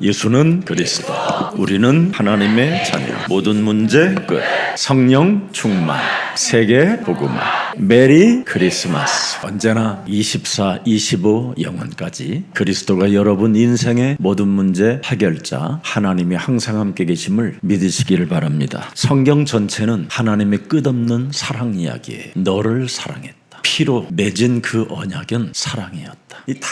예수는 그리스도, 우리는 하나님의 자녀, 모든 문제 끝, 성령 충만, 세계 복음화, 메리 크리스마스. 언제나 24, 25 영원까지 그리스도가 여러분 인생의 모든 문제 해결자, 하나님이 항상 함께 계심을 믿으시기를 바랍니다. 성경 전체는 하나님의 끝없는 사랑 이야기예요. 너를 사랑했다. 피로 맺은 그 언약은 사랑이었다. 이 다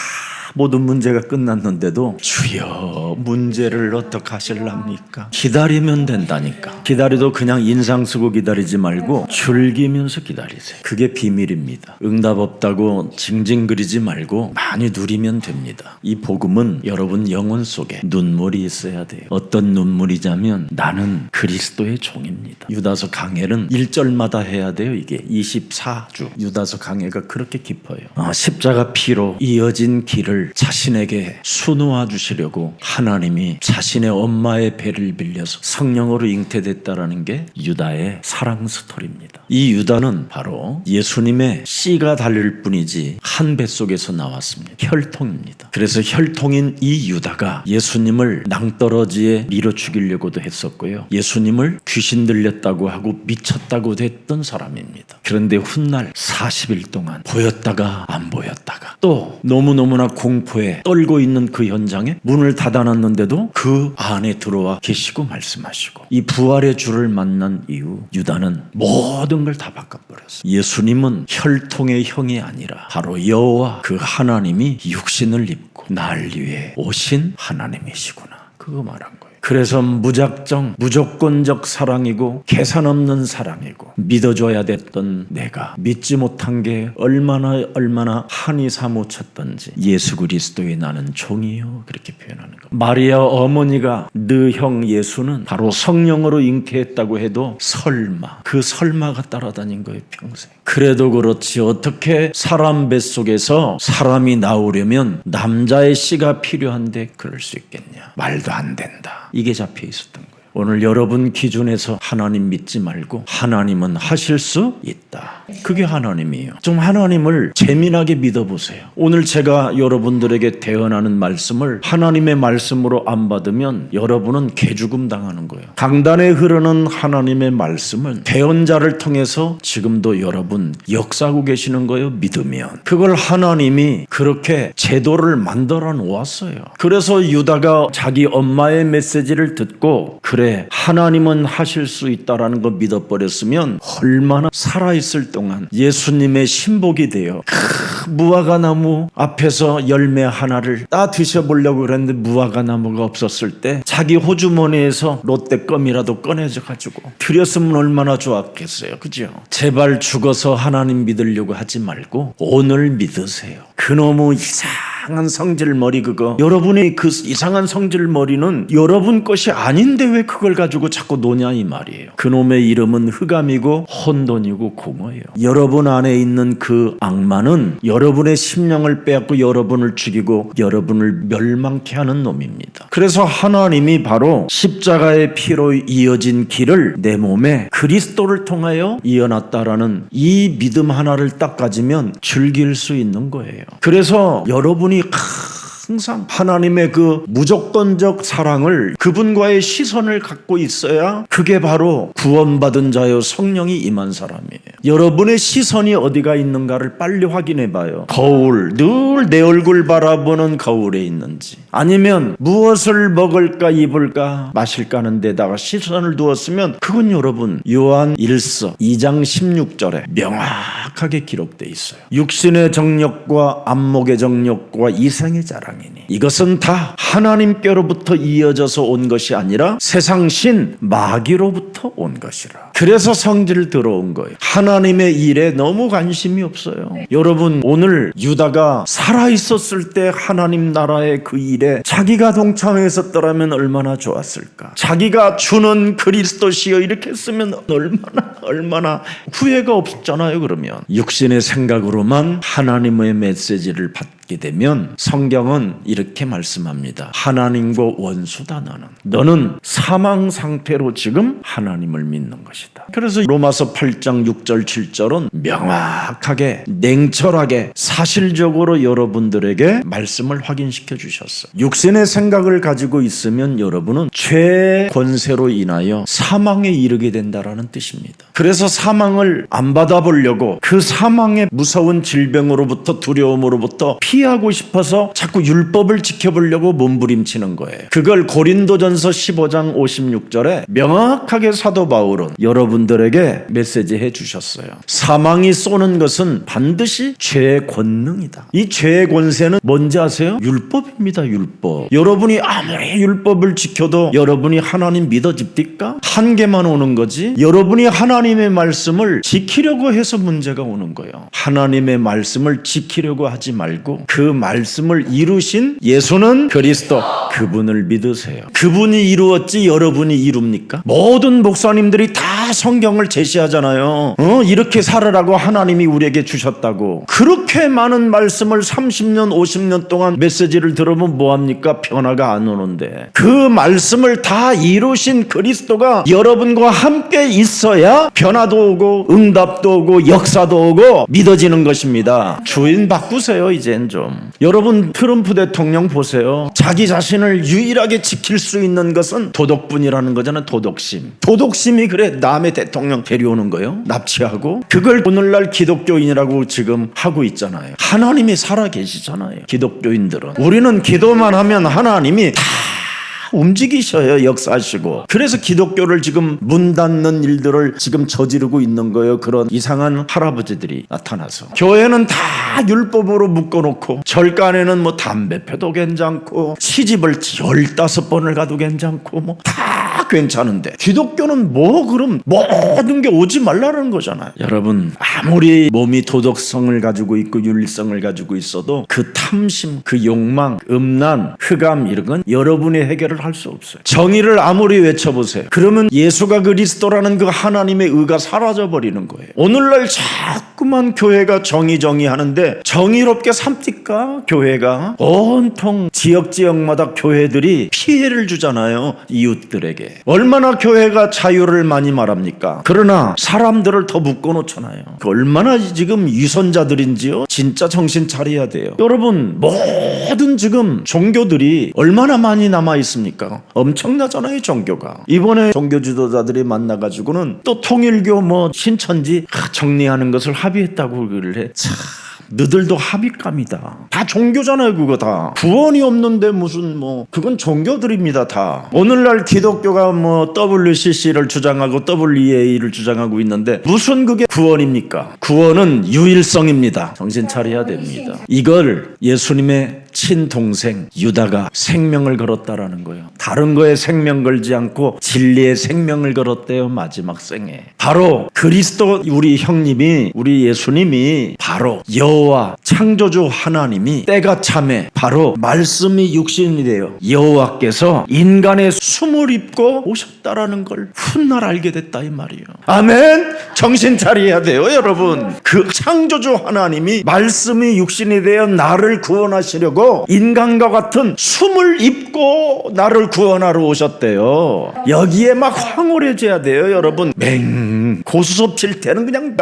모든 문제가 끝났는데도 주여 문제를 어떻게 하실랍니까? 기다리면 된다니까. 기다려도 그냥 인상 쓰고 기다리지 말고 즐기면서 기다리세요. 그게 비밀입니다. 응답 없다고 징징거리지 말고 많이 누리면 됩니다. 이 복음은 여러분 영혼 속에 눈물이 있어야 돼요. 어떤 눈물이냐면 나는 그리스도의 종입니다. 유다서 강해는 1절마다 해야 돼요. 이게 24주 유다서 강해가 그렇게 깊어요. 십자가 피로 이어진 길을 자신에게 수놓아 주시려고 하나님이 자신의 엄마의 배를 빌려서 성령으로 잉태됐다라는 게 유다의 사랑 스토리입니다. 이 유다는 바로 예수님의 씨가 달릴 뿐이지 한 뱃속에서 나왔습니다. 혈통입니다. 그래서 혈통인 이 유다가 예수님을 낭떠러지에 밀어 죽이려고도 했었고요. 예수님을 귀신 들렸다고 하고 미쳤다고 했던 사람입니다. 그런데 훗날 40일 동안 보였다가 안 보였다가 또 너무너무나 공포에 떨고 있는 그 현장에 문을 닫아놨는데도 그 안에 들어와 계시고 말씀하시고 이 부활의 주를 만난 이후 유다는 모든 걸 다 바꿔버렸어요. 예수님은 혈통의 형이 아니라 바로 여호와 그 하나님이 육신을 입고 날 위해 오신 하나님이시구나. 그거 말한 거예요. 그래서 무조건적 사랑이고 계산 없는 사랑이고 믿어줘야 됐던 내가 믿지 못한 게 얼마나 한이 사무쳤던지 예수 그리스도의 나는 종이요 그렇게 표현하는 겁니다. 마리아 어머니가 네 형 예수는 바로 성령으로 잉태했다고 해도 그 설마가 따라다닌 거예요 평생. 그래도 그렇지 어떻게 사람 뱃속에서 사람이 나오려면 남자의 씨가 필요한데 그럴 수 있겠냐. 말도 안 된다. 이게 잡혀 있었던 거예요. 오늘 여러분 기준에서 하나님 믿지 말고 하나님은 하실 수 있다. 그게 하나님이에요. 좀 하나님을 재미나게 믿어보세요. 오늘 제가 여러분들에게 대언하는 말씀을 하나님의 말씀으로 안 받으면 여러분은 개죽음 당하는 거예요. 강단에 흐르는 하나님의 말씀은 대언자를 통해서 지금도 여러분 역사하고 계시는 거예요. 믿으면. 그걸 하나님이 그렇게 제도를 만들어 놓았어요. 그래서 유다가 자기 엄마의 메시지를 듣고 그래 하나님은 하실 수 있다라는 거 믿어버렸으면 얼마나 살아있을 동안 예수님의 신복이 되어 무화과 나무 앞에서 열매 하나를 따 드셔보려고 그랬는데 무화과 나무가 없었을 때 자기 호주머니에서 롯데껌이라도 꺼내가지고 드렸으면 얼마나 좋았겠어요. 그죠? 제발 죽어서 하나님 믿으려고 하지 말고 오늘 믿으세요. 그놈의 이상한 성질머리 그거 여러분이 그 이상한 성질머리는 여러분 것이 아닌데 왜 그걸 가지고 자꾸 노냐 이 말이에요. 그놈의 이름은 흑암이고 혼돈이고 공허예요. 여러분 안에 있는 그 악마는 여러분의 심령을 빼앗고 여러분을 죽이고 여러분을 멸망케 하는 놈입니다. 그래서 하나님이 바로 십자가의 피로 이어진 길을 내 몸에 그리스도를 통하여 이어놨다라는 이 믿음 하나를 딱 가지면 즐길 수 있는 거예요. 그래서 여러분이 항상 하나님의 그 무조건적 사랑을 그분과의 시선을 갖고 있어야 그게 바로 구원받은 자여 성령이 임한 사람이에요. 여러분의 시선이 어디가 있는가를 빨리 확인해 봐요. 거울, 늘 내 얼굴 바라보는 거울에 있는지 아니면 무엇을 먹을까 입을까 마실까 하는 데다가 시선을 두었으면 그건 여러분 요한 1서 2장 16절에 명확하게 기록되어 있어요. 육신의 정욕과 안목의 정욕과 이생의 자랑이니 이것은 다 하나님께로부터 이어져서 온 것이 아니라 세상신 마귀로부터 온 것이라. 그래서 성질 들어온 거예요. 하나님의 일에 너무 관심이 없어요. 여러분 오늘 유다가 살아있었을 때 하나님 나라의 그 일에 자기가 동참했었더라면 얼마나 좋았을까. 자기가 주는 그리스도시여 이렇게 했으면 얼마나 후회가 없잖아요. 그러면 육신의 생각으로만 하나님의 메시지를 받게 되면 성경은 이렇게 말씀합니다. 하나님과 원수다 너는 사망 상태로 지금 하나님을 믿는 것이다. 것이다. 그래서 로마서 8장 6절 7절은 명확하게 냉철하게 사실적으로 여러분들에게 말씀을 확인시켜 주셨어요. 육신의 생각을 가지고 있으면 여러분은 죄의 권세로 인하여 사망에 이르게 된다라는 뜻입니다. 그래서 사망을 안 받아보려고 그 사망의 무서운 질병으로부터 두려움으로부터 피하고 싶어서 자꾸 율법을 지켜보려고 몸부림치는 거예요. 그걸 고린도전서 15장 56절에 명확하게 사도 바울은 여러분들에게 메시지해 주셨어요. 사망이 쏘는 것은 반드시 죄의 권능이다. 이 죄의 권세는 뭔지 아세요? 율법입니다. 율법. 여러분이 아무리 율법을 지켜도 여러분이 하나님 믿어집니까? 한계만 오는 거지. 여러분이 하나님의 말씀을 지키려고 해서 문제가 오는 거예요. 하나님의 말씀을 지키려고 하지 말고 그 말씀을 이루신 예수는 그리스도, 그분을 믿으세요. 그분이 이루었지 여러분이 이룹니까? 모든 목사님들이 다 성경을 제시하잖아요. 이렇게 살으라고 하나님이 우리에게 주셨다고. 그렇게 많은 말씀을 30년 50년 동안 메시지를 들으면 뭐합니까? 변화가 안 오는데 그 말씀을 다 이루신 그리스도가 여러분과 함께 있어야 변화도 오고 응답도 오고 역사도 오고 믿어지는 것입니다. 주인 바꾸세요. 이젠 좀. 여러분 트럼프 대통령 보세요. 자기 자신을 유일하게 지킬 수 있는 것은 도덕분이라는 거잖아요. 도덕심이 그래 남의 대통령 데려오는 거예요. 납치하고 그걸 오늘날 기독교인이라고 지금 하고 있잖아요. 하나님이 살아 계시잖아요. 기독교인들은 우리는 기도만 하면 하나님이 다 움직이셔요. 역사하시고. 그래서 기독교를 지금 문 닫는 일들을 지금 저지르고 있는 거예요. 그런 이상한 할아버지들이 나타나서. 교회는 다 율법으로 묶어놓고 절간에는 뭐 담배 펴도 괜찮고 시집을 15번을 가도 괜찮고 뭐 다 괜찮은데 기독교는 뭐 그럼 모든 게 오지 말라는 거잖아요. 여러분 아무리 몸이 도덕성을 가지고 있고 윤리성을 가지고 있어도 그 탐심, 그 욕망, 음란, 흑암 이런 건 여러분이 해결을 할 수 없어요. 정의를 아무리 외쳐보세요. 그러면 예수가 그리스도라는 그 하나님의 의가 사라져버리는 거예요. 오늘날 자꾸만 교회가 정의 하는데 정의롭게 삽니까? 교회가 온통 지역마다 교회들이 피해를 주잖아요. 이웃들에게. 얼마나 교회가 자유를 많이 말합니까? 그러나 사람들을 더 묶어놓잖아요. 얼마나 지금 위선자들인지요. 진짜 정신 차려야 돼요. 여러분 모든 지금 종교들이 얼마나 많이 남아 있습니까? 엄청나잖아요. 종교가. 이번에 종교 지도자들이 만나가지고는 또 통일교 뭐 신천지 정리하는 것을 합의했다고 그래. 참 너들도 합의감이다. 다 종교잖아요. 그거 다 구원이 없는데 무슨 뭐 그건 종교들입니다. 다. 오늘날 기독교가 뭐 WCC를 주장하고 WEA를 주장하고 있는데 무슨 그게 구원입니까? 구원은 유일성입니다. 정신 차려야 됩니다. 이걸 예수님의 친동생 유다가 생명을 걸었다라는 거예요. 다른 거에 생명 걸지 않고 진리의 생명을 걸었대요. 마지막 생에. 바로 그리스도 우리 형님이 우리 예수님이 바로 여호와 창조주 하나님이 때가 참에 바로 말씀이 육신이 되어 여호와께서 인간의 숨을 입고 오셨다라는 걸 훗날 알게 됐다 이 말이에요. 아멘. 정신 차려야 돼요. 여러분 그 창조주 하나님이 말씀이 육신이 되어 나를 구원하시려고 인간과 같은 숨을 입고 나를 구원하러 오셨대요. 여기에 막 황홀해져야 돼요. 여러분 고수섭 칠 때는 그냥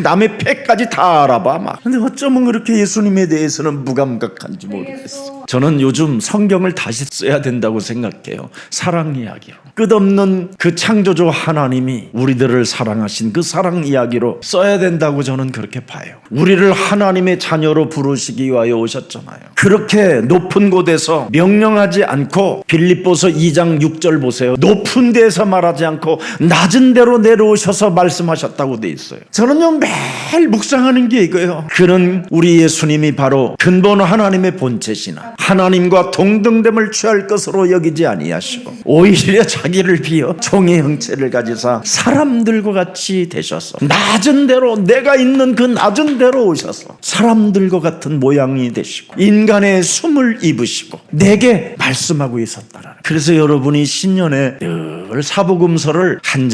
남의 패까지 다 알아봐 막. 근데 어쩌면 그렇게 예수님에 대해서는 무감각한지 모르겠어. 저는 요즘 성경을 다시 써야 된다고 생각해요. 사랑 이야기로. 끝없는 그 창조주 하나님이 우리들을 사랑하신 그 사랑 이야기로 써야 된다고 저는 그렇게 봐요. 우리를 하나님의 자녀로 부르시기 위하여 오셨잖아요. 그렇게 높은 곳에서 명령하지 않고 빌립보서 2장 6절 보세요. 높은 데서 말하지 않고 낮은 데로 내려오셔서 말씀하셨다고 돼 있어요. 저는요 매일 묵상하는 게 이거예요. 그는 우리 예수님이 바로 근본 하나님의 본체시나 하나님과 동등됨을 취할 것으로 여기지 아니하시고 오히려 자기를 비어 종의 형체를 가지사 사람들과 같이 되셔서 낮은 데로 내가 있는 그 낮은 데로 오셔서 사람들과 같은 모양이 되시고 인간의 숨을 입으시고 내게 말씀하고 있었다라는. 그래서 여러분이 신년에 늘 사복음서를 한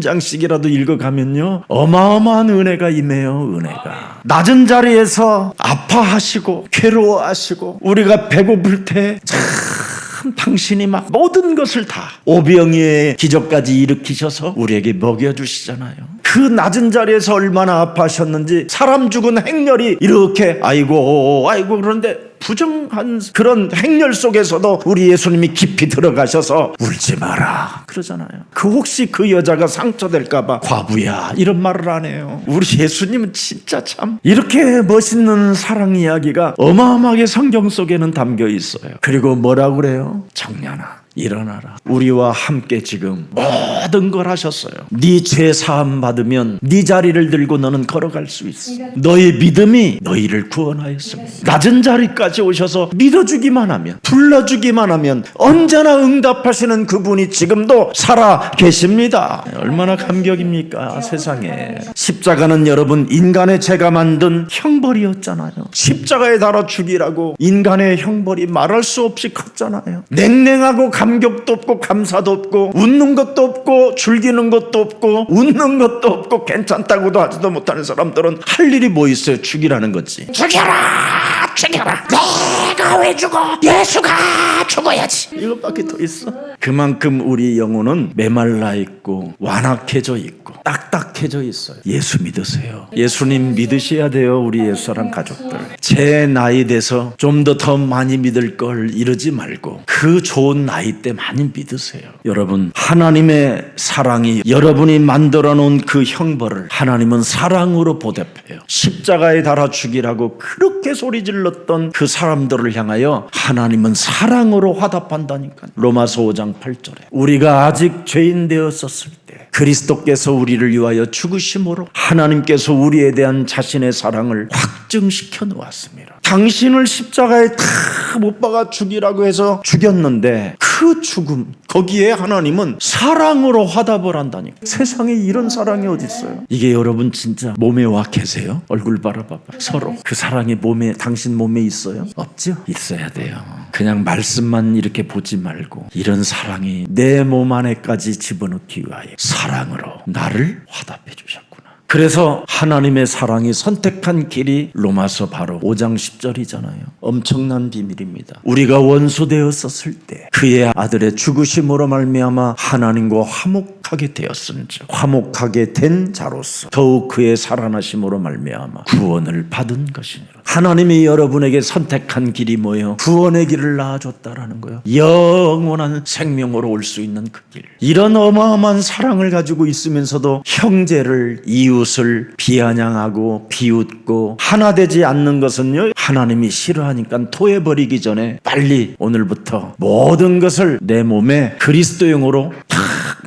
장씩이라도 읽어가면요 어마어마한 은혜가 임해요. 은혜가 낮은 자리에서 아파하시고 괴로워하시고 우리가 배고플 때 참 당신이 막 모든 것을 다 오병이의 기적까지 일으키셔서 우리에게 먹여주시잖아요. 그 낮은 자리에서 얼마나 아파하셨는지 사람 죽은 행렬이 이렇게 아이고 그런데 부정한 그런 행렬 속에서도 우리 예수님이 깊이 들어가셔서 울지 마라 그러잖아요. 혹시 그 여자가 상처될까봐 과부야 이런 말을 안 해요. 우리 예수님은 진짜 참 이렇게 멋있는 사랑 이야기가 어마어마하게 성경 속에는 담겨 있어요. 그리고 뭐라고 그래요? 청년아 일어나라. 우리와 함께 지금 모든 걸 하셨어요. 네 죄 사함 받으면 네 자리를 들고 너는 걸어갈 수 있어. 너의 믿음이 너희를 구원하였습니다. 낮은 자리까지 오셔서 믿어주기만 하면, 불러주기만 하면 언제나 응답하시는 그분이 지금도 살아 계십니다. 얼마나 감격입니까? 세상에. 십자가는 여러분 인간의 죄가 만든 형벌이었잖아요. 십자가에 달아 죽이라고 인간의 형벌이 말할 수 없이 컸잖아요. 냉랭하고 감격도 없고 감사도 없고 웃는 것도 없고 즐기는 것도 없고 웃는 것도 없고 괜찮다고도 하지도 못하는 사람들은 할 일이 뭐 있어요? 죽이라는 거지. 죽여라! 내가 왜 죽어? 예수가 죽어야지. 이것밖에 더 있어? 그만큼 우리 영혼은 메말라 있고 완악해져 있고 딱딱해져 있어요. 예수 믿으세요. 예수님 믿으셔야 돼요. 우리 예수사랑 가족들. 제 나이 돼서 좀 더 많이 믿을 걸 이러지 말고 그 좋은 나이 때 많이 믿으세요. 여러분, 하나님의 사랑이 여러분이 만들어 놓은 그 형벌을 하나님은 사랑으로 보답해요. 십자가에 달아 죽이라고 그렇게 소리 질렀던 그 사람들을 향하여 하나님은 사랑으로 화답한다니까. 로마서 5장 8절에 우리가 아직 죄인 되었었을 때 그리스도께서 우리를 위하여 죽으심으로 하나님께서 우리에 대한 자신의 사랑을 확증시켜 놓았습니다. 당신을 십자가에 다 못 박아 죽이라고 해서 죽였는데 그 죽음 거기에 하나님은 사랑으로 화답을 한다니까. 세상에 이런 사랑이 어디 있어요? 이게 여러분 진짜 몸에 와 계세요? 얼굴 바라봐봐. 서로 그 사랑이 몸에 당신 몸에 있어요? 없죠? 있어야 돼요. 그냥 말씀만 이렇게 보지 말고 이런 사랑이 내 몸 안에까지 집어넣기 위하여 사랑으로 나를 화답해 주셨구나. 그래서 하나님의 사랑이 선택한 길이 로마서 바로 5장 10절이잖아요. 엄청난 비밀입니다. 우리가 원수 되었었을 때 그의 아들의 죽으심으로 말미암아 하나님과 화목하게 되었은즉 화목하게 된 자로서 더욱 그의 살아나심으로 말미암아 구원을 받은 것이니라. 하나님이 여러분에게 선택한 길이 뭐예요? 구원의 길을 낳아줬다라는 거예요. 영원한 생명으로 올 수 있는 그 길. 이런 어마어마한 사랑을 가지고 있으면서도 형제를 이웃을 비아냥하고 비웃고 하나 되지 않는 것은요, 하나님이 싫어하니까 토해버리기 전에 빨리 오늘부터 모든 것을 내 몸에 그리스도용으로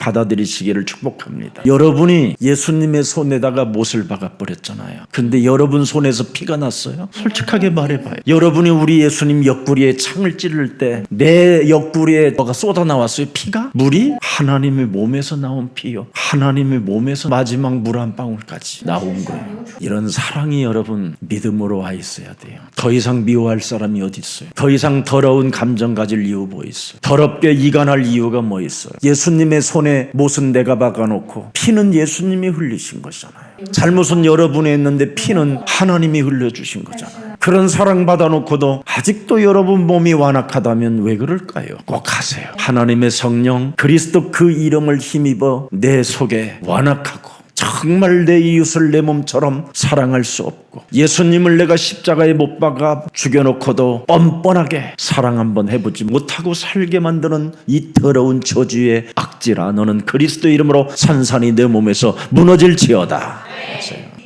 받아들이시기를 축복합니다. 여러분이 예수님의 손에다가 못을 박아버렸잖아요. 근데 여러분 손에서 피가 났어요? 솔직하게 말해봐요. 여러분이 우리 예수님 옆구리에 창을 찌를 때 내 옆구리에 뭐가 쏟아나왔어요? 피가? 물이? 하나님의 몸에서 나온 피요. 하나님의 몸에서 마지막 물 한 방울까지 나온 거예요. 이런 사랑이 여러분 믿음으로 와 있어야 돼요. 더 이상 미워할 사람이 어디 있어요? 더 이상 더러운 감정 가질 이유 뭐 있어요? 더럽게 이간할 이유가 뭐 있어요? 예수님의 손에 못은 내가 박아놓고 피는 예수님이 흘리신 거잖아요. 잘못은 여러분이 했는데 피는 하나님이 흘려주신 거잖아요. 그런 사랑 받아놓고도 아직도 여러분 몸이 완악하다면 왜 그럴까요? 꼭 하세요. 하나님의 성령 그리스도 그 이름을 힘입어 내 속에 완악하고 정말 내 이웃을 내 몸처럼 사랑할 수 없고 예수님을 내가 십자가에 못 박아 죽여놓고도 뻔뻔하게 사랑 한번 해보지 못하고 살게 만드는 이 더러운 저주의 악질아, 너는 그리스도 이름으로 산산이 내 몸에서 무너질지어다.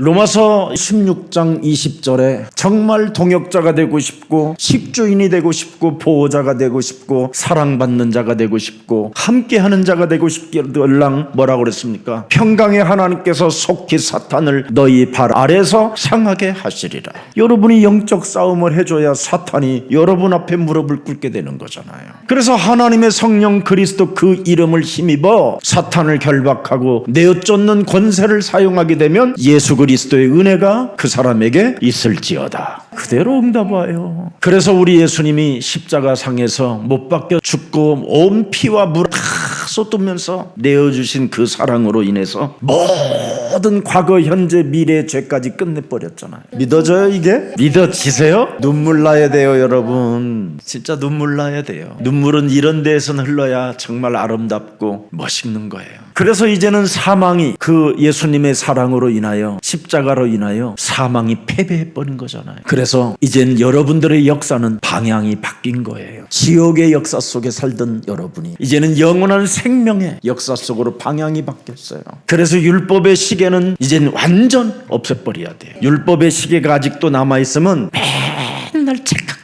로마서 16장 20절에 정말 동역자가 되고 싶고 식주인이 되고 싶고 보호자가 되고 싶고 사랑받는 자가 되고 싶고 함께하는 자가 되고 싶기를랑 뭐라고 그랬습니까? 평강의 하나님께서 속히 사탄을 너희 발 아래서 상하게 하시리라. 여러분이 영적 싸움을 해줘야 사탄이 여러분 앞에 무릎을 꿇게 되는 거잖아요. 그래서 하나님의 성령 그리스도 그 이름을 힘입어 사탄을 결박하고 내어쫓는 권세를 사용하게 되면 예수 그리스도의 은혜가 그 사람에게 있을지어다. 그대로 응답와요. 그래서 우리 예수님이 십자가 상에서 못 박혀 죽고 온 피와 물 쏟으면서 내어주신 그 사랑으로 인해서 모든 과거, 현재, 미래의 죄까지 끝내버렸잖아요. 믿어져요 이게? 믿어지세요? 눈물 나야 돼요 여러분. 진짜 눈물 나야 돼요. 눈물은 이런 데에선 흘러야 정말 아름답고 멋있는 거예요. 그래서 이제는 사망이 그 예수님의 사랑으로 인하여 십자가로 인하여 사망이 패배해버린 거잖아요. 그래서 이젠 여러분들의 역사는 방향이 바뀐 거예요. 지옥의 역사 속에 살던 여러분이 이제는 영원한 생명의 역사 속으로 방향이 바뀌었어요. 그래서 율법의 시계는 이젠 완전 없애버려야 돼요. 율법의 시계가 아직도 남아있으면 맨날 찰칵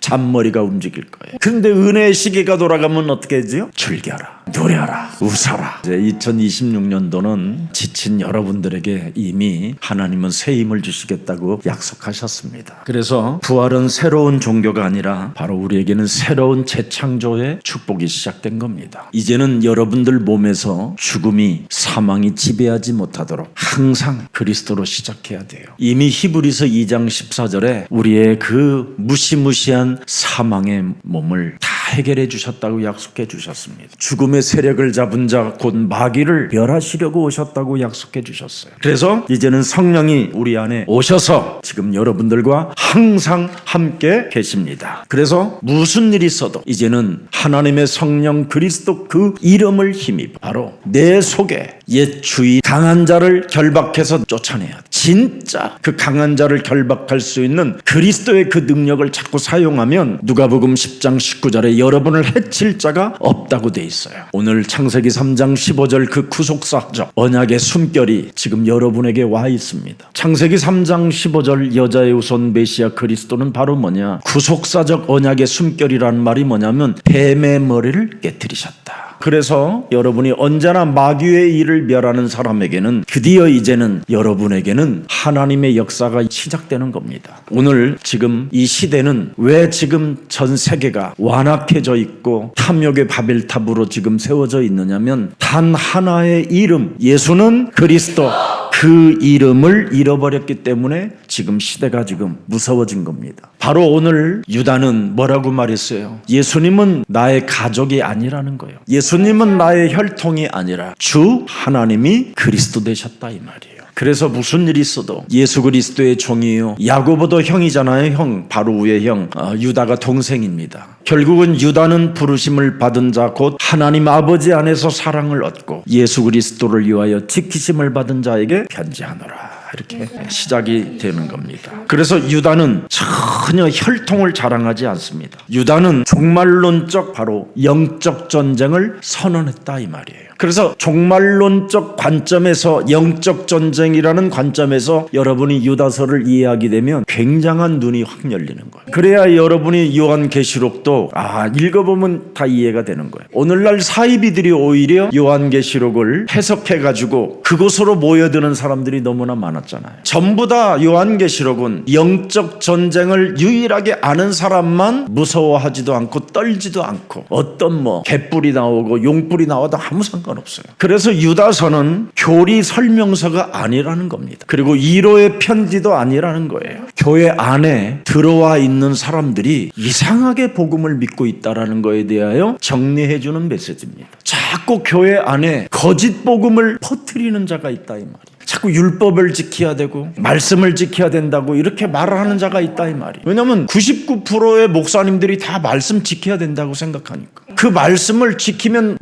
잔머리가 움직일 거예요. 그런데 은혜의 시계가 돌아가면 어떻게 하죠? 즐겨라, 누려라, 웃어라. 이제 2026년도는 지친 여러분들에게 이미 하나님은 새 힘을 주시겠다고 약속하셨습니다. 그래서 부활은 새로운 종교가 아니라 바로 우리에게는 새로운 재창조의 축복이 시작된 겁니다. 이제는 여러분들 몸에서 죽음이, 사망이 지배하지 못하도록 항상 그리스도로 시작해야 돼요. 이미 히브리서 2장 14절에 우리의 그 무시무시한 사망의 몸을 다 해결해 주셨다고 약속해 주셨습니다. 죽음의 세력을 잡은 자 곧 마귀를 멸하시려고 오셨다고 약속해 주셨어요. 그래서 이제는 성령이 우리 안에 오셔서 지금 여러분들과 항상 함께 계십니다. 그래서 무슨 일이 있어도 이제는 하나님의 성령 그리스도 그 이름을 힘입어 바로 내 속에 옛 주의 강한 자를 결박해서 쫓아내야 돼. 진짜 그 강한 자를 결박할 수 있는 그리스도의 그 능력을 자꾸 사용하면 누가복음 10장 19절에 여러분을 해칠 자가 없다고 돼 있어요. 오늘 창세기 3장 15절 그 구속사적 언약의 숨결이 지금 여러분에게 와 있습니다. 창세기 3장 15절 여자의 후손 메시아 그리스도는 바로 뭐냐? 구속사적 언약의 숨결이라는 말이 뭐냐면 뱀의 머리를 깨뜨리셨다. 그래서 여러분이 언제나 마귀의 일을 멸하는 사람에게는 드디어 이제는 여러분에게는 하나님의 역사가 시작되는 겁니다. 오늘 지금 이 시대는 왜 지금 전 세계가 완악해져 있고 탐욕의 바벨탑으로 지금 세워져 있느냐면 단 하나의 이름, 예수는 그리스도, 그 이름을 잃어버렸기 때문에 지금 시대가 지금 무서워진 겁니다. 바로 오늘 유다는 뭐라고 말했어요? 예수님은 나의 가족이 아니라는 거예요. 예수님은 나의 혈통이 아니라 주 하나님이 그리스도 되셨다 이 말이에요. 그래서 무슨 일이 있어도 예수 그리스도의 종이요, 야고보도 형이잖아요. 형, 바로 위의 형, 유다가 동생입니다. 결국은 유다는 부르심을 받은 자 곧 하나님 아버지 안에서 사랑을 얻고 예수 그리스도를 위하여 지키심을 받은 자에게 편지하노라. 이렇게 시작이 되는 겁니다. 그래서 유다는 전혀 혈통을 자랑하지 않습니다. 유다는 종말론적 바로 영적 전쟁을 선언했다 이 말이에요. 그래서 종말론적 관점에서 영적 전쟁이라는 관점에서 여러분이 유다서를 이해하게 되면 굉장한 눈이 확 열리는 거예요. 그래야 여러분이 요한계시록도 읽어보면 다 이해가 되는 거예요. 오늘날 사이비들이 오히려 요한계시록을 해석해가지고 그곳으로 모여드는 사람들이 너무나 많았잖아요. 전부 다 요한계시록은 영적 전쟁을 유일하게 아는 사람만 무서워하지도 않고 떨지도 않고 어떤 개뿔이 나오고 용뿔이 나와도 아무 상관없어요. 그래서 유다서는 교리 설명서가 아니라는 겁니다. 그리고 위로의 편지도 아니라는 거예요. 교회 안에 들어와 있는 사람들이 이상하게 복음을 믿고 있다는 거에 대하여 정리해주는 메시지입니다. 자꾸 교회 안에 거짓 복음을 퍼뜨리는 자가 있다 이 말이에요. 자꾸 율법을 지켜야 되고 말씀을 지켜야 된다고 이렇게 말을 하는 자가 있다 이 말이에요. 왜냐하면 99%의 목사님들이 다 말씀 지켜야 된다고 생각하니까. 그 말씀을 지키면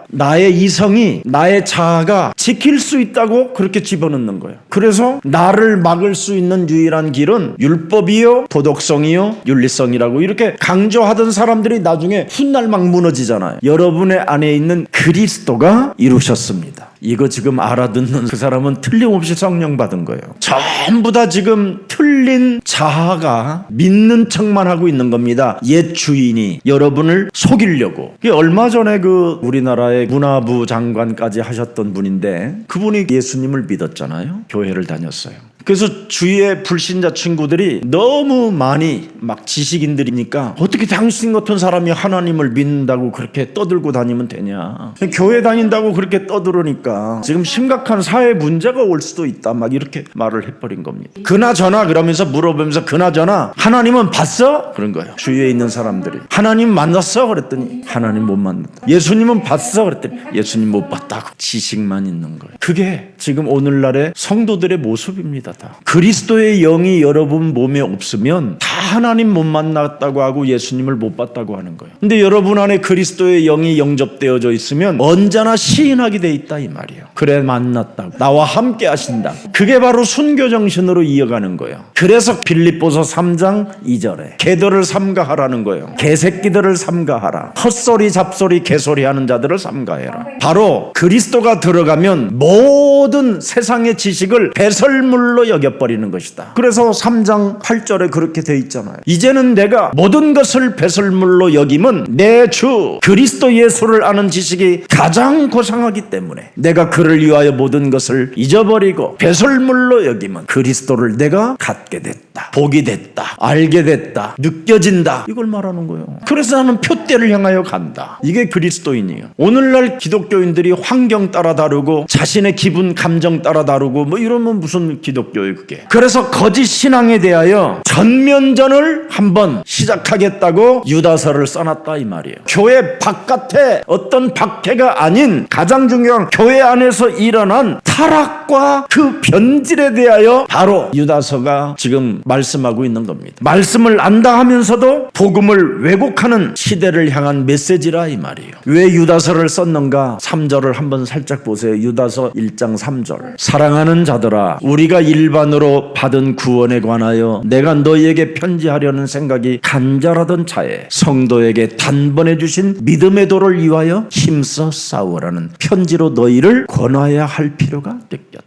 나의 이성이, 나의 자아가 지킬 수 있다고 그렇게 집어넣는 거예요. 그래서 나를 막을 수 있는 유일한 길은 율법이요, 도덕성이요, 윤리성이라고 이렇게 강조하던 사람들이 나중에 훗날 막 무너지잖아요. 여러분의 안에 있는 그리스도가 이루셨습니다. 이거 지금 알아듣는 그 사람은 틀림없이 성령 받은 거예요. 전부 다 지금 틀린 자아가 믿는 척만 하고 있는 겁니다. 옛 주인이 여러분을 속이려고. 얼마 전에 그 우리나라의 문화부 장관까지 하셨던 분인데 그분이 예수님을 믿었잖아요. 교회를 다녔어요. 그래서 주위의 불신자 친구들이 너무 많이 막 지식인들이니까 어떻게 당신 같은 사람이 하나님을 믿는다고 그렇게 떠들고 다니면 되냐, 교회 다닌다고 그렇게 떠들으니까 지금 심각한 사회 문제가 올 수도 있다, 막 이렇게 말을 해버린 겁니다. 그나저나 그러면서 물어보면서 그나저나 하나님은 봤어? 그런 거예요. 주위에 있는 사람들이 하나님 만났어? 그랬더니 하나님 못 만났다. 예수님은 봤어? 그랬더니 예수님 못 봤다고. 지식만 있는 거예요. 그게 지금 오늘날의 성도들의 모습입니다. 다 그리스도의 영이 여러분 몸에 없으면 다 하나님 못 만났다고 하고 예수님을 못 봤다고 하는 거예요. 근데 여러분 안에 그리스도의 영이 영접되어져 있으면 언제나 시인하게 돼 있다 이 말이에요. 그래 만났다고, 나와 함께 하신다. 그게 바로 순교 정신으로 이어가는 거예요. 그래서 빌립보서 3장 2절에 개들을 삼가하라는 거예요. 개새끼들을 삼가하라. 헛소리 잡소리 개소리 하는 자들을 삼가해라. 바로 그리스도가 들어가면 모든 세상의 지식을 배설물로 여겨버리는 것이다. 그래서 3장 8절에 그렇게 돼 있잖아요. 이제는 내가 모든 것을 배설물로 여김은 내 주 그리스도 예수를 아는 지식이 가장 고상하기 때문에 내가 그를 위하여 모든 것을 잊어버리고 배설물로 여김은 그리스도를 내가 갖게 됐다, 보게 됐다, 알게 됐다, 느껴진다, 이걸 말하는 거예요. 그래서 나는 표대를 향하여 간다. 이게 그리스도인이에요. 오늘날 기독교인들이 환경 따라 다르고 자신의 기분 감정 따라 다르고 뭐 이러면 무슨 기독교예요 그게. 그래서 거짓 신앙에 대하여 전면전을 한번 시작하겠다고 유다서를 써놨다 이 말이에요. 교회 바깥에 어떤 박해가 아닌 가장 중요한 교회 안에서 일어난 타락과 그 변질에 대하여 바로 유다서가 지금 말씀하고 있는 겁니다. 말씀을 안다 하면서도 복음을 왜곡하는 시대를 향한 메시지라 이 말이에요. 왜 유다서를 썼는가? 3절을 한번 살짝 보세요. 유다서 1장 3절. 사랑하는 자들아, 우리가 일반으로 받은 구원에 관하여 내가 너희에게 편지하려는 생각이 간절하던 차에 성도에게 단번에 주신 믿음의 도를 위하여 힘써 싸우라는 편지로 너희를 권하여야 할 필요가 느꼈다.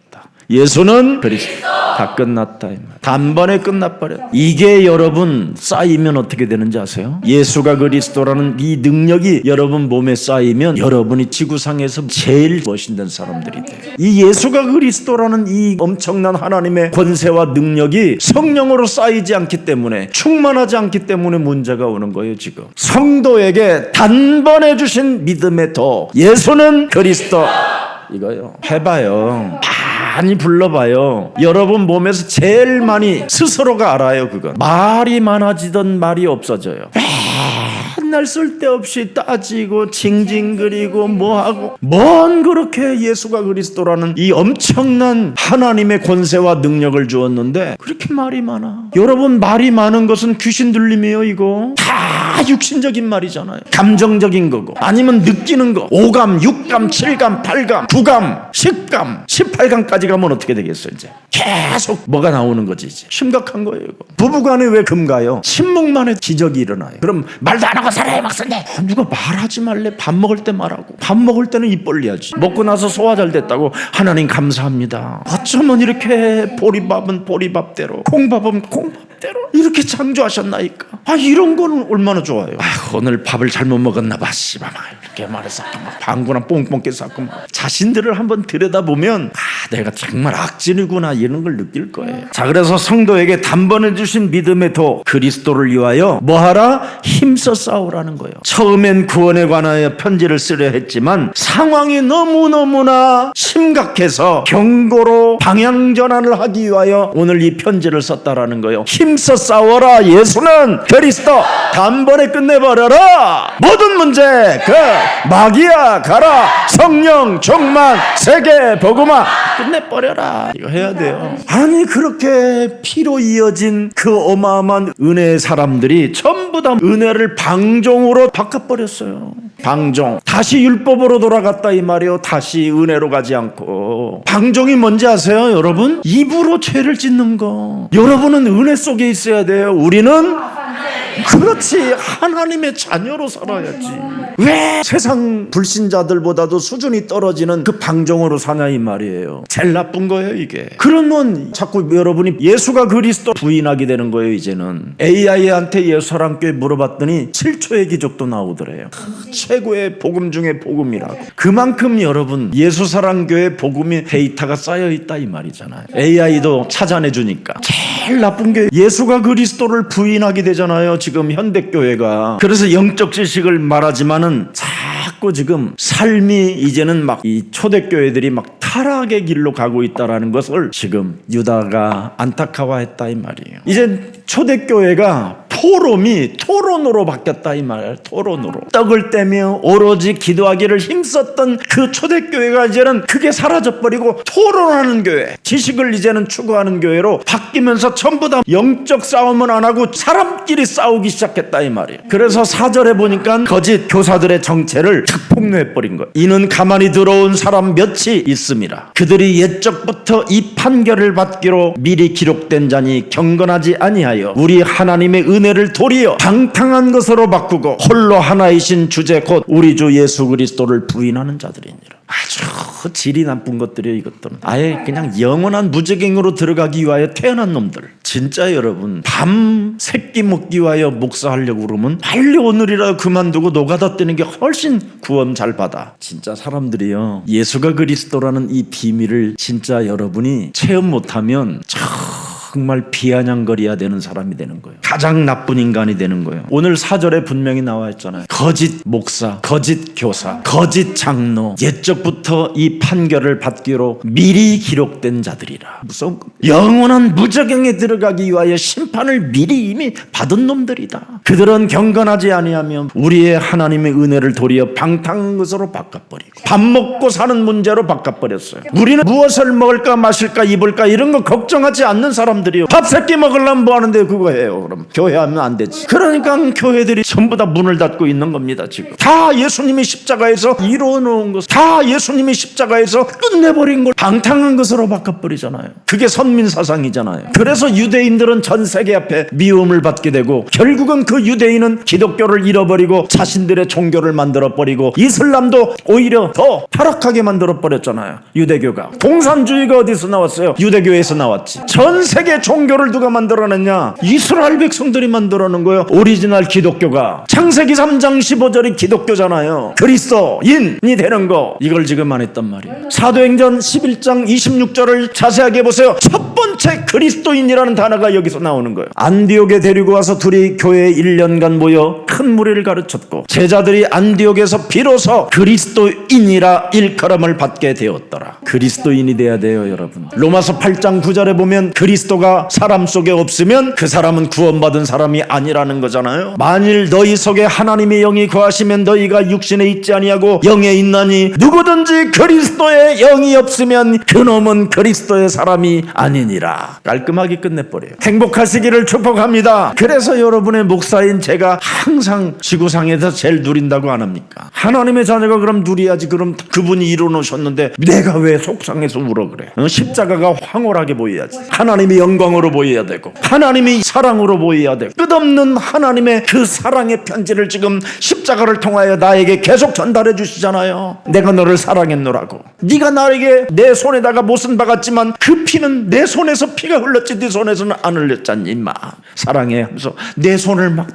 예수는 그리스도. 다 끝났다. 단번에 끝나버려. 이게 여러분 쌓이면 어떻게 되는지 아세요? 예수가 그리스도라는 이 능력이 여러분 몸에 쌓이면 여러분이 지구상에서 제일 멋있는 사람들이 돼요. 이 예수가 그리스도라는 이 엄청난 하나님의 권세와 능력이 성령으로 쌓이지 않기 때문에, 충만하지 않기 때문에 문제가 오는 거예요. 지금 성도에게 단번에 주신 믿음의 도, 예수는 그리스도, 이거요. 해봐요. 많이 불러봐요. 여러분 몸에서 제일 많이 스스로가 알아요. 그건 말이 많아지던 말이 없어져요. 맨날 쓸데없이 따지고 징징거리고 뭐하고, 뭔 그렇게 예수가 그리스도라는 이 엄청난 하나님의 권세와 능력을 주었는데 그렇게 말이 많아. 여러분 말이 많은 것은 귀신 들림이에요. 이거 다 육신적인 말이잖아요. 감정적인 거고, 아니면 느끼는 거. 5감, 6감, 7감, 8감, 9감, 10감, 18감까지 가면 어떻게 되겠어요? 이제 계속 뭐가 나오는 거지. 이제 심각한 거예요. 이거. 부부간에 왜 금가요? 침묵만에 기적이 일어나요. 그럼 말도 안 하고 살아요 막선데. 누가 말하지 말래. 밥 먹을 때 말하고, 밥 먹을 때는 입 벌려야지. 먹고 나서 소화 잘 됐다고 하나님 감사합니다. 어쩌면 이렇게 보리밥은 보리밥대로, 콩밥은 콩밥대로 이렇게 창조하셨나이까. 이런 거는 얼마나 좋아요. 오늘 밥을 잘못 먹었나 봐. 씨발 이렇게 말해서 방구나 뽕뽕 깨서 자신들을 한번 들여다보면 내가 정말 악진이구나 이런 걸 느낄 거예요. 자, 그래서 성도에게 단번에 주신 믿음의 도 그리스도를 위하여 뭐하라? 힘써 싸우라는 거예요. 처음엔 구원에 관하여 편지를 쓰려 했지만 상황이 너무너무나 심각해서 경고로 방향전환을 하기 위하여 오늘 이 편지를 썼다라는 거예요. 힘써 싸워라. 예수는 그리스도. 단번에 끝내버려라. 모든 문제 마귀야 가라. 성령 충만 세계 복음화 끝내버려라. 이거 해야 돼요. 아니 그렇게 피로 이어진 그 어마어마한 은혜의 사람들이 전부 다 은혜를 방종으로 바꿔버렸어요. 방종. 다시 율법으로 돌아갔다 이 말이에요. 다시 은혜로 가지 않고. 방종이 뭔지 아세요 여러분? 입으로 죄를 짓는 거. 여러분은 은혜 속에 있어야 돼요. 우리는 그렇지, 하나님의 자녀로 살아야지. 왜 세상 불신자들보다도 수준이 떨어지는 그 방종으로 사냐 이 말이에요. 제일 나쁜 거예요 이게. 그러면 자꾸 여러분이 예수가 그리스도 부인하게 되는 거예요. 이제는 AI한테 예수사랑교회 물어봤더니 7초의 기적도 나오더래요. 최고의 복음 중에 복음이라고. 그만큼 여러분 예수사랑교회 복음이 데이터가 쌓여있다 이 말이잖아요. AI도 찾아내주니까. 제일 나쁜 게 예수가 그리스도를 부인하게 되잖아요 지금 현대교회가. 그래서 영적 지식을 말하지만은 자꾸 지금 삶이 이제는 막 이 초대교회들이 막 타락의 길로 가고 있다라는 것을 지금 유다가 안타까워했다 이 말이에요. 이제 초대교회가 포럼이 토론으로 바뀌었다 이 말. 토론으로 떡을 떼며 오로지 기도하기를 힘썼던 그 초대교회가 이제는 그게 사라져버리고 토론하는 교회, 지식을 이제는 추구하는 교회로 바뀌면서 전부 다 영적 싸움은 안 하고 사람끼리 싸우기 시작했다 이 말이에요. 그래서 4절에 보니까 거짓 교사들의 정체를 탁 폭로해버린 거예요. 이는 가만히 들어온 사람 몇이 있음이라. 그들이 옛적부터 이 판결을 받기로 미리 기록된 자니 경건하지 아니하여 우리 하나님의 은혜를 도리어 방탕한 것으로 바꾸고 홀로 하나이신 주제 곧 우리 주 예수 그리스도를 부인하는 자들이니라. 아주 질이 나쁜 것들이에요. 이것들은 아예 그냥 영원한 무적행으로 들어가기 위하여 태어난 놈들. 진짜 여러분 밤 새끼 먹기 위하여 목사하려고 그러면 빨리 오늘이라도 그만두고 노가다 뜨는 게 훨씬 구원 잘 받아. 진짜 사람들이요 예수가 그리스도라는 이 비밀을 진짜 여러분이 체험 못하면 정말 비아냥거려야 되는 사람이 되는 거예요. 가장 나쁜 인간이 되는 거예요. 오늘 4절에 분명히 나와 있잖아요. 거짓 목사, 거짓 교사, 거짓 장로, 옛적부터 이 판결을 받기로 미리 기록된 자들이라. 무서운 거. 영원한 무적행에 들어가기 위하여 심판을 미리 이미 받은 놈들이다. 그들은 경건하지 아니하면 우리의 하나님의 은혜를 도리어 방탕한 것으로 바꿔버리고 밥 먹고 사는 문제로 바꿔버렸어요. 우리는 무엇을 먹을까 마실까 입을까 이런 거 걱정하지 않는 사람 들이요. 밥 새끼 먹으려면 뭐 하는데 그거 해요. 그럼 교회 하면 안 되지. 그러니까 교회들이 전부 다 문을 닫고 있는 겁니다. 지금 다 예수님이 십자가에서 이루어놓은 것, 다 예수님이 십자가에서 끝내버린 걸 방탕한 것으로 바꿔버리잖아요. 그게 선민사상이잖아요. 그래서 유대인들은 전 세계 앞에 미움을 받게 되고 결국은 그 유대인은 기독교를 잃어버리고 자신들의 종교를 만들어버리고 이슬람도 오히려 더 타락하게 만들어버렸잖아요. 유대교가. 공산주의가 어디서 나왔어요? 유대교에서 나왔지. 전 세계 종교를 누가 만들어냈냐? 이스라엘 백성들이 만들어낸 거예요. 오리지널 기독교가. 창세기 3장 15절이 기독교잖아요. 그리스도인이 되는 거. 이걸 지금 안 했단 말이에요. 사도행전 11장 26절을 자세하게 보세요. 첫 번째 그리스도인이라는 단어가 여기서 나오는 거예요. 안디옥에 데리고 와서 둘이 교회에 1년간 모여 큰 무리를 가르쳤고 제자들이 안디옥에서 비로소 그리스도인이라 일컬음을 받게 되었더라. 그리스도인이 돼야 돼요 여러분. 로마서 8장 9절에 보면 그리스도가 사람 속에 없으면 그 사람은 구원받은 사람이 아니라는 거잖아요. 만일 너희 속에 하나님의 영이 거하시면 너희가 육신에 있지 아니하고 영에 있나니 누구든지 그리스도의 영이 없으면 그놈은 그리스도의 사람이 아니니라. 깔끔하게 끝내버려요. 행복하시기를 축복합니다. 그래서 여러분의 목사인 제가 항상 지구상에서 제일 누린다고 안 합니까? 하나님의 자녀가 그럼 누려야지. 그럼 그분이 이루어놓으셨는데 내가 왜 속상해서 울어 그래? 십자가가 황홀하게 보여야지. 하나님의 영광으로 보여야 되고 하나님의 사랑으로 보여야 되고 끝없는 하나님의 그 사랑의 편지를 지금 십자가를 통하여 나에게 계속 전달해 주시잖아요. 내가 너를 사랑했노라고. 네가 나에게 내 손에다가 못은 박았지만 그 피는 내 손에서 피가 흘렀지 네 손에서는 안 흘렸잖니 임마. 사랑해 하면서 내 손을 막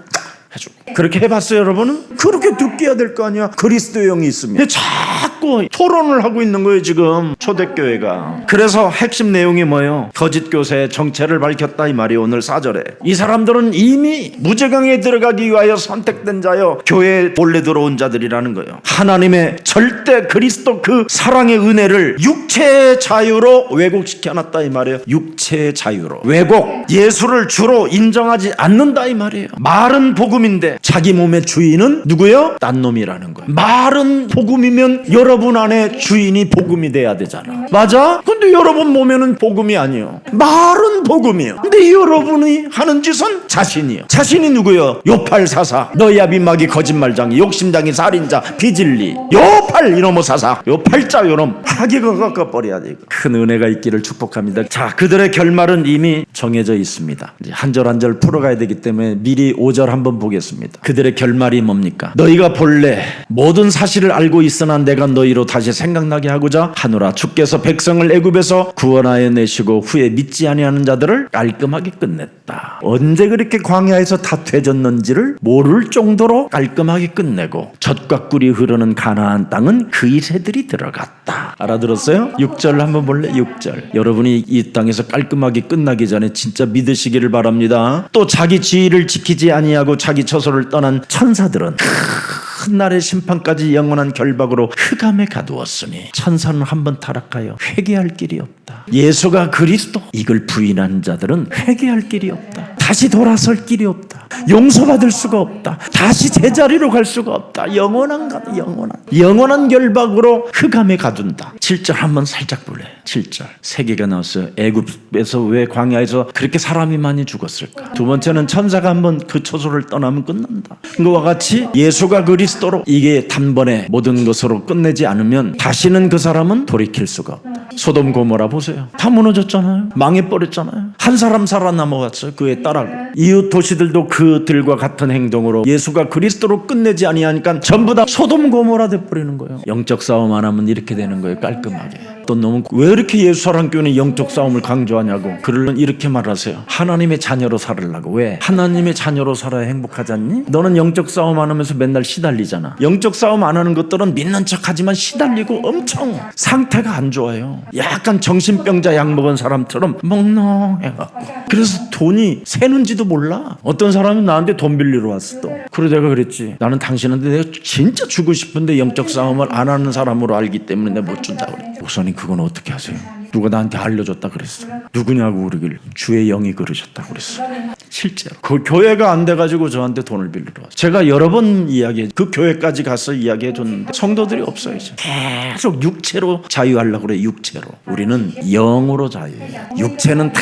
해주고. 그렇게 해봤어요 여러분은? 그렇게 느껴야 될 거 아니야. 그리스도의 영이 있으면. 자꾸 토론을 하고 있는 거예요 지금 초대교회가. 그래서 핵심 내용이 뭐예요? 거짓 교사의 정체를 밝혔다 이 말이 오늘 4절에. 이 사람들은 이미 무저강에 들어가기 위하여 선택된 자요 교회에 본래 들어온 자들이라는 거예요. 하나님의 절대 그리스도 그 사랑의 은혜를 육체의 자유로 왜곡시켜놨다 이 말이에요. 육체의 자유로 왜곡. 예수를 주로 인정하지 않는다 이 말이에요. 말은 복음인데 자기 몸의 주인은 누구요? 딴 놈이라는 거예요. 말은 복음이면 여러분 안에 주인이 복음이 돼야 되잖아. 맞아? 근데 여러분 몸에는 복음이 아니요. 말은 복음이요. 근데 여러분이 하는 짓은 자신이요. 자신이 누구요? 요팔사사, 너희 아비마귀 거짓말장이, 욕심장이, 살인자, 비진리, 요팔 이놈의 사사, 요팔자 요놈 하기가 꺾어버려야 돼. 큰 은혜가 있기를 축복합니다. 자, 그들의 결말은 이미 정해져 있습니다. 이제 한 절 한 절 풀어가야 되기 때문에 미리 5절 한번 보겠습니다. 그들의 결말이 뭡니까? 너희가 본래 모든 사실을 알고 있으나 내가 너희로 다시 생각나게 하고자 하노라. 주께서 백성을 애굽에서 구원하여 내시고 후에 믿지 아니하는 자들을 깔끔하게 끝냈다. 언제 그렇게 광야에서 다 되졌는지를 모를 정도로 깔끔하게 끝내고 젖과 꿀이 흐르는 가나안 땅은 그의 새들이 들어갔다. 알아들었어요? 6절 한번 볼래? 6절. 여러분이 이 땅에서 깔끔하게 끝나기 전에 진짜 믿으시기를 바랍니다. 또 자기 지위를 지키지 아니하고 자기 처소를 떠난 천사들은 큰 날의 심판까지 영원한 결박으로 흑암에 가두었으니 천사는 한번 타락하여 회개할 길이 없다. 예수가 그리스도 이걸 부인한 자들은 회개할 길이 없다. 다시 돌아설 길이 없다. 용서받을 수가 없다. 다시 제자리로 갈 수가 없다. 영원한 결박으로 흑암에 가둔다. 7절 한번 살짝 볼래? 7절 세계가 나왔어요. 애굽에서 왜 광야에서 그렇게 사람이 많이 죽었을까? 두 번째는 천사가 한번 그 처소를 떠나면 끝난다. 그와 같이 예수가 그리스도로 이게 단번에 모든 것으로 끝내지 않으면 다시는 그 사람은 돌이킬 수가 없다. 소돔 고모라 보세요. 다 무너졌잖아요. 망해버렸잖아요. 한 사람 살아남아왔어요. 그의 딸하고. 이웃 도시들도 그들과 같은 행동으로 예수가 그리스도로 끝내지 아니하니까 전부 다 소돔 고모라 돼버리는 거예요. 영적 싸움 안 하면 이렇게 되는 거예요. 깔끔하게. 또 너무 왜 이렇게 예수 사랑교회는 영적 싸움을 강조하냐고. 그들은 이렇게 말하세요. 하나님의 자녀로 살으려고. 왜? 하나님의 자녀로 살아야 행복하지 않니? 너는 영적 싸움 안 하면서 맨날 시달리잖아. 영적 싸움 안 하는 것들은 믿는 척하지만 시달리고 엄청 상태가 안 좋아요. 약간 정신병자 약 먹은 사람처럼 멍멍해갖고. 그래서 돈이 새는지도 몰라. 어떤 사람은 나한테 돈 빌리러 왔어 또. 그래서 내가 그랬지. 나는 당신한테 내가 진짜 주고 싶은데 영적 싸움을 안 하는 사람으로 알기 때문에 내가 못 준다고 그랬지. 목사님 그건 어떻게 하세요? 누가 나한테 알려줬다 그랬어. 누구냐고 그러길. 주의 영이 그러셨다고 그랬어. 실제로 그 교회가 안 돼가지고 저한테 돈을 빌리러 왔어요. 제가 여러 번 그 교회까지 가서 이야기해줬는데 성도들이 없어요. 이제. 계속 육체로 자유하려고 그래. 육체로. 우리는 영으로 자유해요. 육체는 다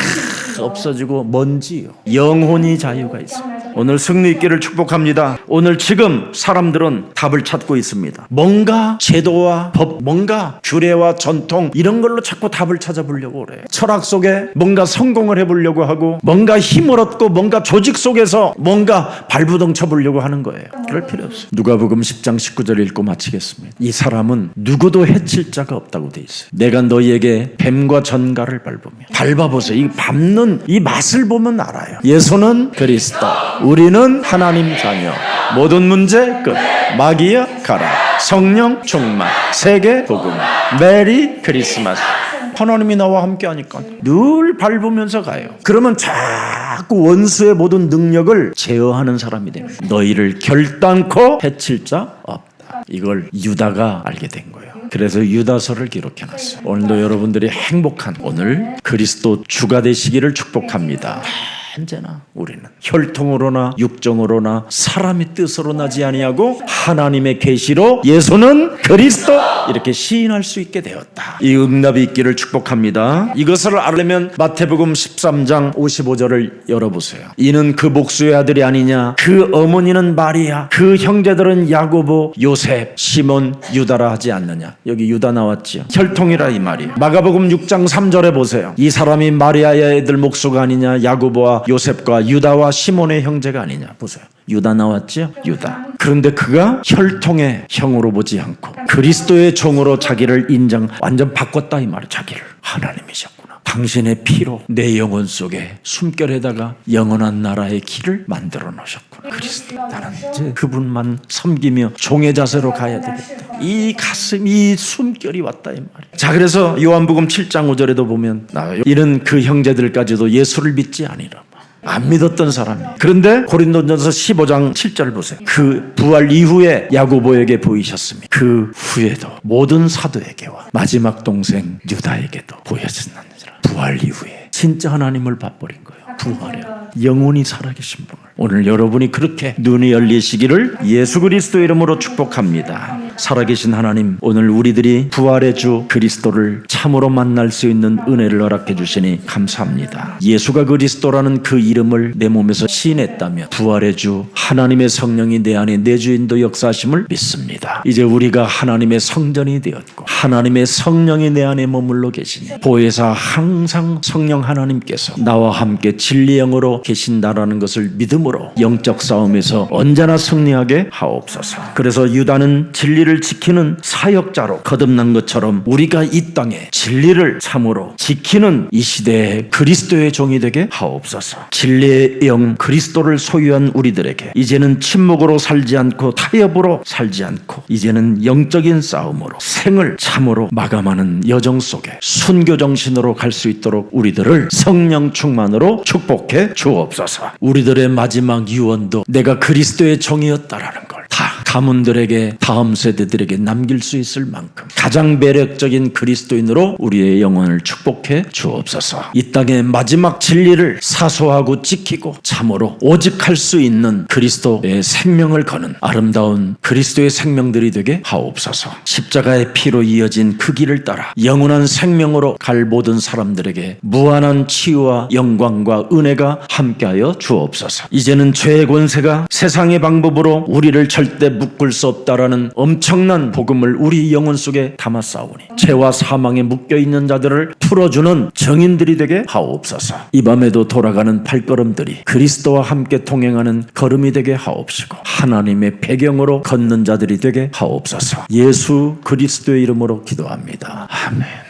없어지고 먼지요. 영혼이 자유가 있습니다. 오늘 승리 있기를 축복합니다. 오늘 지금 사람들은 답을 찾고 있습니다. 뭔가 제도와 법, 뭔가 규례와 전통 이런 걸로 자꾸 답을 찾아보려고 그래요. 철학 속에 뭔가 성공을 해보려고 하고 뭔가 힘을 얻고 뭔가 조직 속에서 뭔가 발부동 쳐보려고 하는 거예요. 그럴 필요 없어요. 누가복음 10장 19절 읽고 마치겠습니다. 이 사람은 누구도 해칠 자가 없다고 돼 있어요. 내가 너희에게 뱀과 전갈을 밟아보세요. 이 밟는 이 맛을 보면 알아요. 예수는 그리스도, 우리는 하나님 자녀, 모든 문제 끝, 마귀야 가라, 성령 충만, 세계 복음, 메리 크리스마스. 하나님이 나와 함께 하니까 늘 밟으면서 가요. 그러면 자꾸 원수의 모든 능력을 제어하는 사람이 됩니다. 너희를 결단코 해칠 자 없다. 이걸 유다가 알게 된 거예요. 그래서 유다서를 기록해놨어요. 오늘도 여러분들이 행복한 오늘 그리스도 주가 되시기를 축복합니다. 언제나 우리는 혈통으로나 육정으로나 사람의 뜻으로 나지 아니하고 하나님의 계시로 예수는 그리스도 이렇게 시인할 수 있게 되었다. 이 응답이 있기를 축복합니다. 이것을 알려면 마태복음 13장 55절을 열어보세요. 이는 그 목수의 아들이 아니냐, 그 어머니는 마리아, 그 형제들은 야고보, 요셉, 시몬, 유다라 하지 않느냐. 여기 유다 나왔지요. 혈통이라 이 말이. 마가복음 6장 3절에 보세요. 이 사람이 마리아의 애들 목수가 아니냐, 야고보와 요셉과 유다와 시몬의 형제가 아니냐. 보세요. 유다 나왔죠? 유다. 그런데 그가 혈통의 형으로 보지 않고 그리스도의 종으로 자기를 완전 바꿨다 이 말이에요. 자기를. 하나님이셨구나. 당신의 피로 내 영혼 속에 숨결에다가 영원한 나라의 길을 만들어 놓으셨구나. 그리스도. 나는 이제 그분만 섬기며 종의 자세로 가야 되겠다. 이 가슴, 이 숨결이 왔다 이 말이에요. 자, 그래서 요한복음 7장 5절에도 보면 나와요. 이는 그 형제들까지도 예수를 믿지 아니라. 안 믿었던 사람이. 그런데 고린도전서 15장 7절 보세요. 그 부활 이후에 야고보에게 보이셨으며 그 후에도 모든 사도에게와 마지막 동생 유다에게도 보여졌느니라. 부활 이후에 진짜 하나님을 봐버린 거예요. 부활해 영원히 살아계신 분을. 오늘 여러분이 그렇게 눈이 열리시기를 예수 그리스도 이름으로 축복합니다. 살아계신 하나님, 오늘 우리들이 부활의 주 그리스도를 참으로 만날 수 있는 은혜를 허락해 주시니 감사합니다. 예수가 그리스도라는 그 이름을 내 몸에서 시인했다면 부활의 주 하나님의 성령이 내 안에 내주인도 역사하심을 믿습니다. 이제 우리가 하나님의 성전이 되었고 하나님의 성령이 내 안에 머물러 계시니 보혜사 항상 성령 하나님께서 나와 함께 진리의 영으로 계신다라는 것을 믿음으로 영적 싸움에서 언제나 승리하게 하옵소서. 그래서 유다는 진리를 지키는 사역자로 거듭난 것처럼 우리가 이 땅에 진리를 참으로 지키는 이 시대에 그리스도의 종이 되게 하옵소서. 진리의 영 그리스도를 소유한 우리들에게 이제는 침묵으로 살지 않고 타협으로 살지 않고 이제는 영적인 싸움으로 생을 참으로 마감하는 여정 속에 순교 정신으로 갈 수 있도록 우리들을 성령 충만으로 축복해 주옵소서. 우리들의 마지막 유언도 내가 그리스도의 종이었다라는 걸 다 가문들에게 다음 세대들에게 남길 수 있을 만큼 가장 매력적인 그리스도인으로 우리의 영혼을 축복해 주옵소서. 이 땅의 마지막 진리를 사소하고 지키고 참으로 오직 할 수 있는 그리스도의 생명을 거는 아름다운 그리스도의 생명들이 되게 하옵소서. 십자가의 피로 이어진 그 길을 따라 영원한 생명으로 갈 모든 사람들에게 무한한 치유와 영광과 은혜가 함께하여 주옵소서. 이제는 죄의 권세가 세상의 방법으로 우리를 절대 묶을 수 없다라는 엄청난 복음을 우리 영혼 속에 담아 싸우니 죄와 사망에 묶여있는 자들을 풀어주는 정인들이 되게 하옵소서. 이 밤에도 돌아가는 발걸음들이 그리스도와 함께 동행하는 걸음이 되게 하옵시고 하나님의 배경으로 걷는 자들이 되게 하옵소서. 예수 그리스도의 이름으로 기도합니다. 아멘.